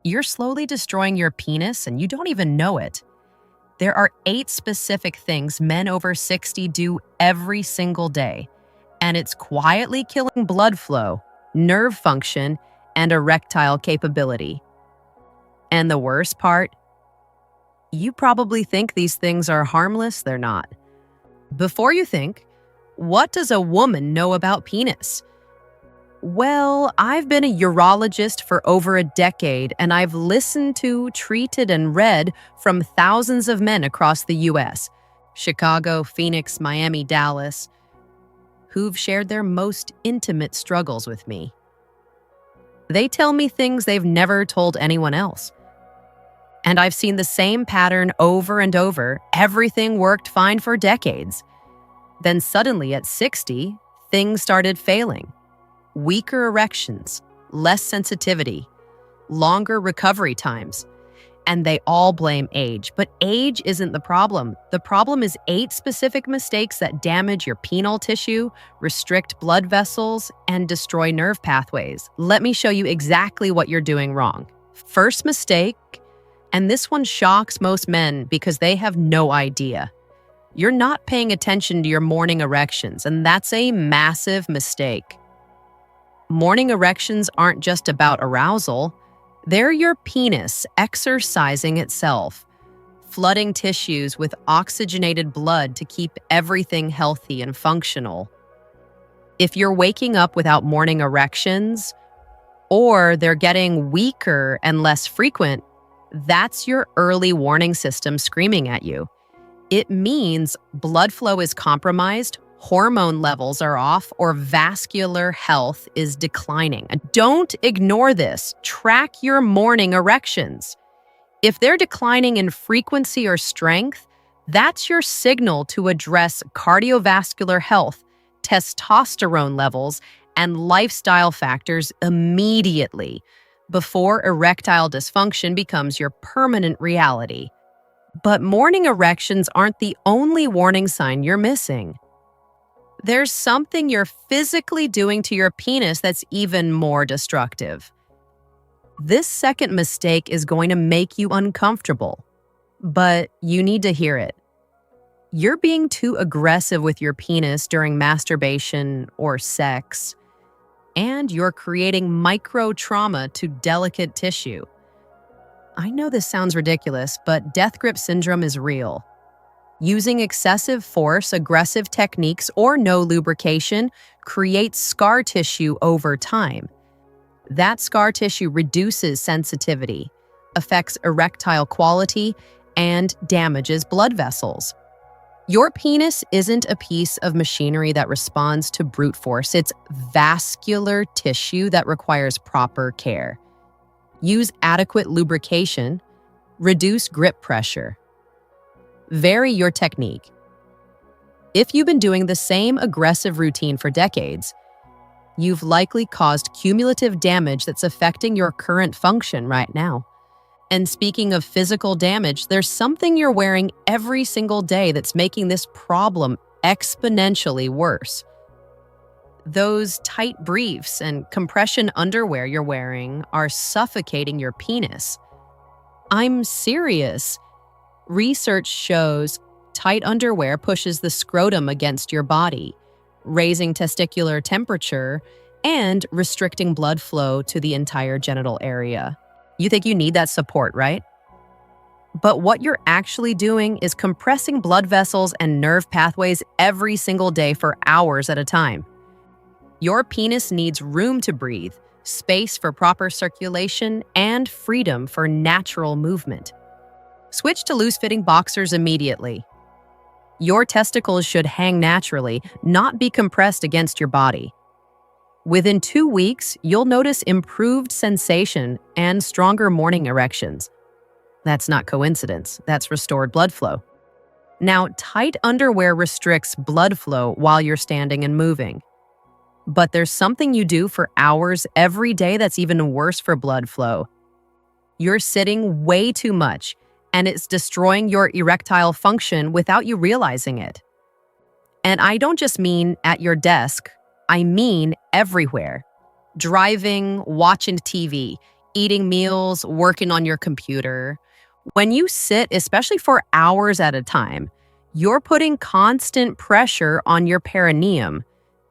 You're slowly destroying your penis and you don't even know it. There are 8 specific things men over 60 do every single day, and it's quietly killing blood flow, nerve function, and erectile capability. And the worst part? You probably think these things are harmless, they're not. Before you think, what does a woman know about penis? Well, I've been a urologist for over a decade, and I've listened to, treated, and read from thousands of men across the US, Chicago, Phoenix, Miami, Dallas, who've shared their most intimate struggles with me. They tell me things they've never told anyone else. And I've seen the same pattern over and over. Everything worked fine for decades. Then suddenly at 60, things started failing. Weaker erections, less sensitivity, longer recovery times, and they all blame age. But age isn't the problem. The problem is 8 specific mistakes that damage your penile tissue, restrict blood vessels, and destroy nerve pathways. Let me show you exactly what you're doing wrong. First mistake, and this one shocks most men because they have no idea. You're not paying attention to your morning erections, and that's a massive mistake. Morning erections aren't just about arousal. They're your penis exercising itself, flooding tissues with oxygenated blood to keep everything healthy and functional. If you're waking up without morning erections, or they're getting weaker and less frequent, that's your early warning system screaming at you. It means blood flow is compromised, hormone levels are off, or vascular health is declining. Don't ignore this. Track your morning erections. If they're declining in frequency or strength, that's your signal to address cardiovascular health, testosterone levels, and lifestyle factors immediately before erectile dysfunction becomes your permanent reality. But morning erections aren't the only warning sign you're missing. There's something you're physically doing to your penis that's even more destructive. This second mistake is going to make you uncomfortable, but you need to hear it. You're being too aggressive with your penis during masturbation or sex, and you're creating micro-trauma to delicate tissue. I know this sounds ridiculous, but death grip syndrome is real. Using excessive force, aggressive techniques, or no lubrication creates scar tissue over time. That scar tissue reduces sensitivity, affects erectile quality, and damages blood vessels. Your penis isn't a piece of machinery that responds to brute force. It's vascular tissue that requires proper care. Use adequate lubrication, reduce grip pressure. Vary your technique. If you've been doing the same aggressive routine for decades, you've likely caused cumulative damage that's affecting your current function right now. And speaking of physical damage, there's something you're wearing every single day that's making this problem exponentially worse. Those tight briefs and compression underwear you're wearing are suffocating your penis. I'm serious. Research shows tight underwear pushes the scrotum against your body, raising testicular temperature and restricting blood flow to the entire genital area. You think you need that support, right? But what you're actually doing is compressing blood vessels and nerve pathways every single day for hours at a time. Your penis needs room to breathe, space for proper circulation, and freedom for natural movement. Switch to loose-fitting boxers immediately. Your testicles should hang naturally, not be compressed against your body. Within 2 weeks, you'll notice improved sensation and stronger morning erections. That's not coincidence. That's restored blood flow. Now, tight underwear restricts blood flow while you're standing and moving. But there's something you do for hours every day that's even worse for blood flow. You're sitting way too much, and it's destroying your erectile function without you realizing it. And I don't just mean at your desk, I mean everywhere. Driving, watching TV, eating meals, working on your computer. When you sit, especially for hours at a time, you're putting constant pressure on your perineum,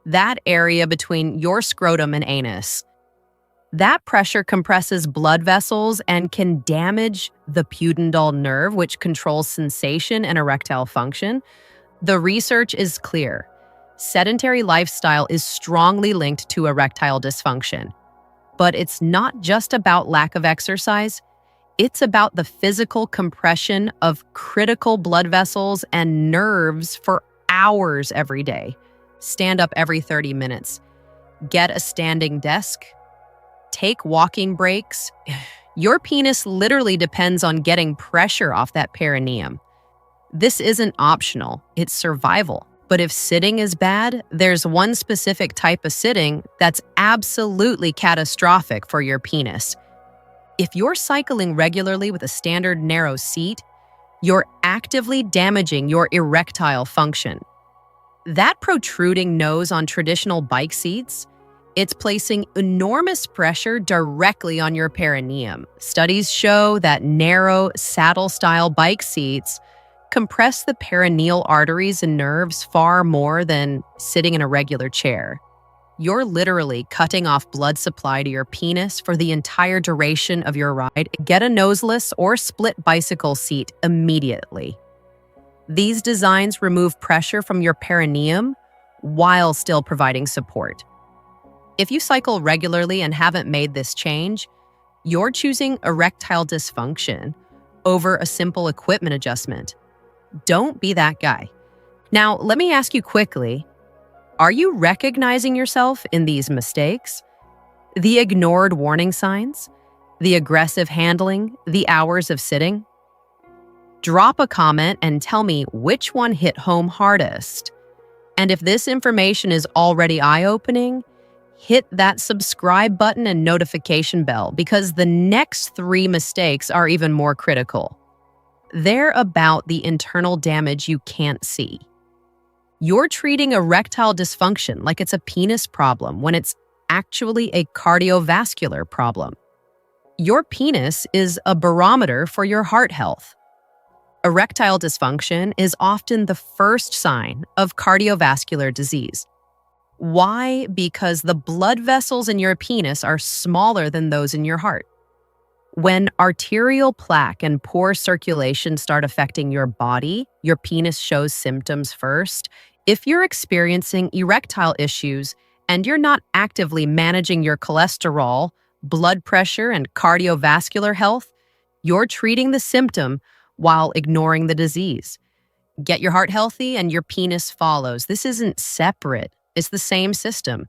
that area between your scrotum and anus. That pressure compresses blood vessels and can damage the pudendal nerve, which controls sensation and erectile function. The research is clear. Sedentary lifestyle is strongly linked to erectile dysfunction. But it's not just about lack of exercise. It's about the physical compression of critical blood vessels and nerves for hours every day. Stand up every 30 minutes. Get a standing desk. Take walking breaks. Your penis literally depends on getting pressure off that perineum. This isn't optional, it's survival. But if sitting is bad, there's one specific type of sitting that's absolutely catastrophic for your penis. If you're cycling regularly with a standard narrow seat, you're actively damaging your erectile function. That protruding nose on traditional bike seats, it's placing enormous pressure directly on your perineum. Studies show that narrow, saddle-style bike seats compress the perineal arteries and nerves far more than sitting in a regular chair. You're literally cutting off blood supply to your penis for the entire duration of your ride. Get a noseless or split bicycle seat immediately. These designs remove pressure from your perineum while still providing support. If you cycle regularly and haven't made this change, you're choosing erectile dysfunction over a simple equipment adjustment. Don't be that guy. Now, let me ask you quickly, are you recognizing yourself in these mistakes? The ignored warning signs? The aggressive handling? The hours of sitting? Drop a comment and tell me which one hit home hardest. And if this information is already eye-opening, hit that subscribe button and notification bell because the next 3 mistakes are even more critical. They're about the internal damage you can't see. You're treating erectile dysfunction like it's a penis problem when it's actually a cardiovascular problem. Your penis is a barometer for your heart health. Erectile dysfunction is often the first sign of cardiovascular disease. Why? Because the blood vessels in your penis are smaller than those in your heart. When arterial plaque and poor circulation start affecting your body, your penis shows symptoms first. If you're experiencing erectile issues and you're not actively managing your cholesterol, blood pressure, and cardiovascular health, you're treating the symptom while ignoring the disease. Get your heart healthy and your penis follows. This isn't separate. It's the same system.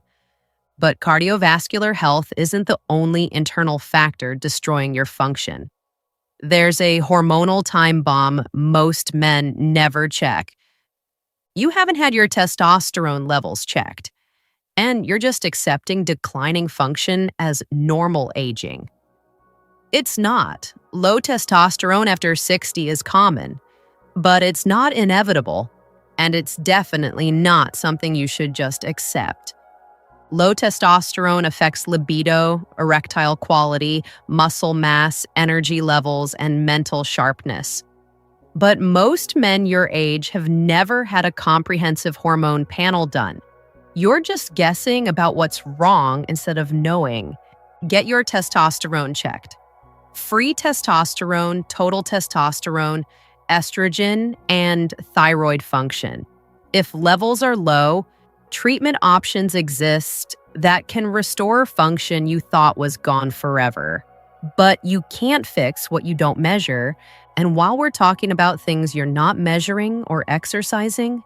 But cardiovascular health isn't the only internal factor destroying your function. There's a hormonal time bomb most men never check. You haven't had your testosterone levels checked, and you're just accepting declining function as normal aging. It's not. Low testosterone after 60 is common, but it's not inevitable, and it's definitely not something you should just accept. Low testosterone affects libido, erectile quality, muscle mass, energy levels, and mental sharpness. But most men your age have never had a comprehensive hormone panel done. You're just guessing about what's wrong instead of knowing. Get your testosterone checked. Free testosterone, total testosterone, estrogen, and thyroid function. If levels are low, treatment options exist that can restore function you thought was gone forever. But you can't fix what you don't measure. And while we're talking about things you're not measuring or exercising,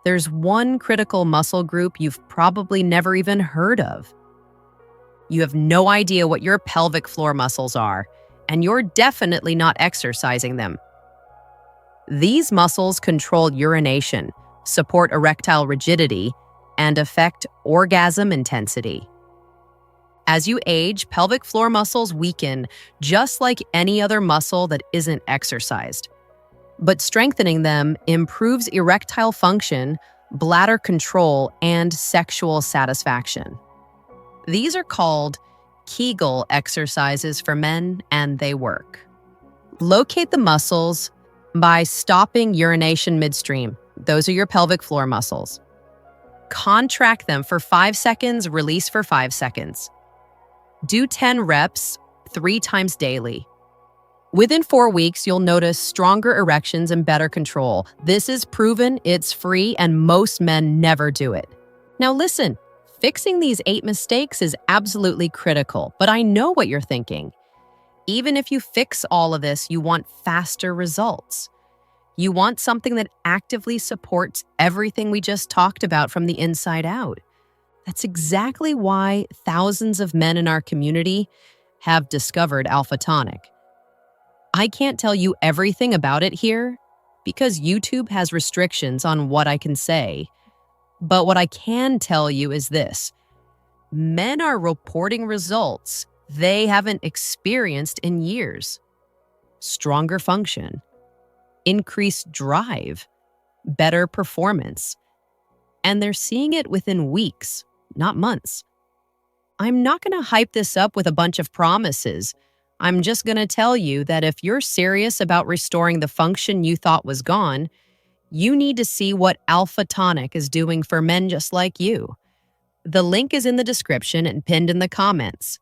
there's one critical muscle group you've probably never even heard of. You have no idea what your pelvic floor muscles are, and you're definitely not exercising them. These muscles control urination, support erectile rigidity, and affect orgasm intensity. As you age, pelvic floor muscles weaken just like any other muscle that isn't exercised. But strengthening them improves erectile function, bladder control, and sexual satisfaction. These are called Kegel exercises for men, and they work. Locate the muscles by stopping urination midstream. Those are your pelvic floor muscles. Contract them for 5 seconds, release for 5 seconds. Do 10 reps 3 times daily. Within 4 weeks, you'll notice stronger erections and better control. This is proven, it's free, and most men never do it. Now listen, fixing these 8 mistakes is absolutely critical, but I know what you're thinking. Even if you fix all of this, you want faster results. You want something that actively supports everything we just talked about from the inside out. That's exactly why thousands of men in our community have discovered Alpha Tonic. I can't tell you everything about it here because YouTube has restrictions on what I can say. But what I can tell you is this: men are reporting results they haven't experienced in years. Stronger function, increased drive, better performance. And they're seeing it within weeks, not months. I'm not going to hype this up with a bunch of promises. I'm just going to tell you that if you're serious about restoring the function you thought was gone, you need to see what Alpha Tonic is doing for men just like you. The link is in the description and pinned in the comments.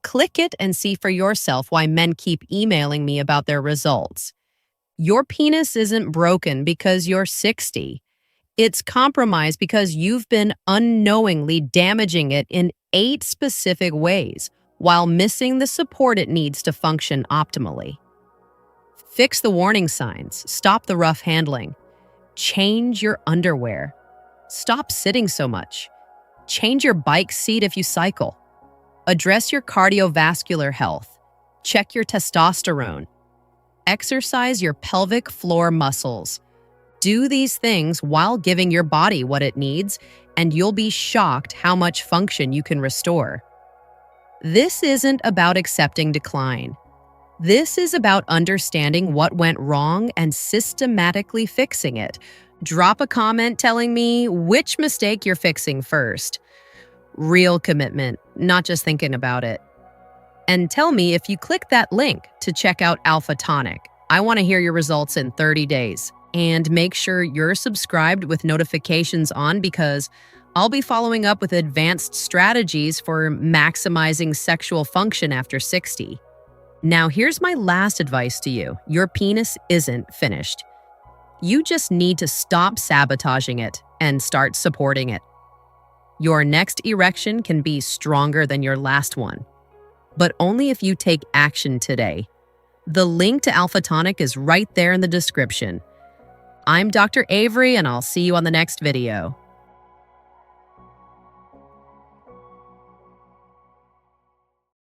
Click it and see for yourself why men keep emailing me about their results. Your penis isn't broken because you're 60. It's compromised because you've been unknowingly damaging it in 8 specific ways while missing the support it needs to function optimally. Fix the warning signs. Stop the rough handling. Change your underwear. Stop sitting so much. Change your bike seat if you cycle. Address your cardiovascular health. Check your testosterone. Exercise your pelvic floor muscles. Do these things while giving your body what it needs, and you'll be shocked how much function you can restore. This isn't about accepting decline. This is about understanding what went wrong and systematically fixing it. Drop a comment telling me which mistake you're fixing first. Real commitment, not just thinking about it. And tell me if you click that link to check out Alpha Tonic. I want to hear your results in 30 days. And make sure you're subscribed with notifications on because I'll be following up with advanced strategies for maximizing sexual function after 60. Now, here's my last advice to you. Your penis isn't finished. You just need to stop sabotaging it and start supporting it. Your next erection can be stronger than your last one, but only if you take action today. The link to Alpha Tonic is right there in the description. I'm Dr. Avery, and I'll see you on the next video.